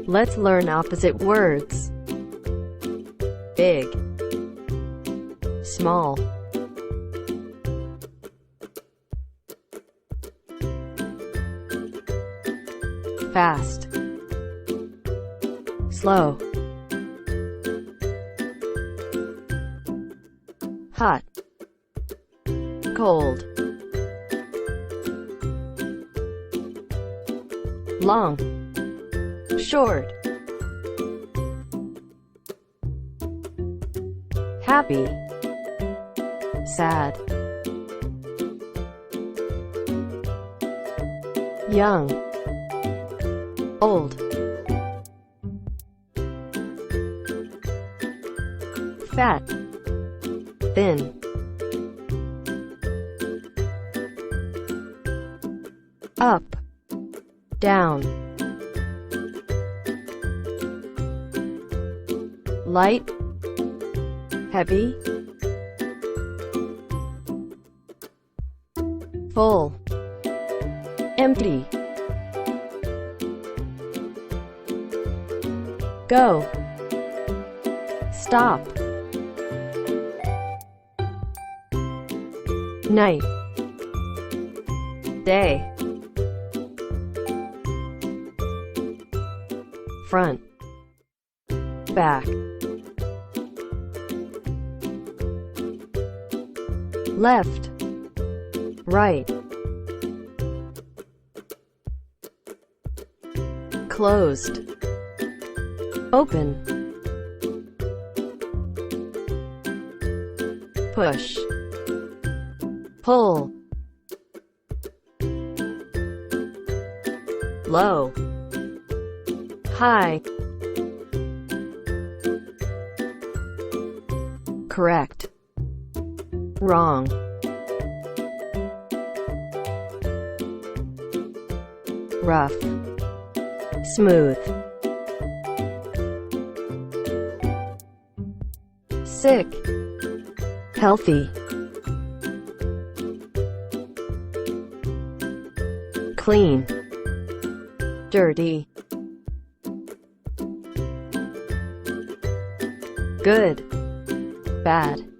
Let's learn opposite words. Big, small. Fast, slow. Hot, cold. Long, short. Happy, sad. Young, old. Fat, thin. Up, down. Light, heavy. Full, empty. Go, stop. Night, day. Front, back. Left, right. Closed, open. Push, pull. Low, high. Correct, wrong. Rough, smooth. Sick, healthy. Clean, dirty. Good, bad.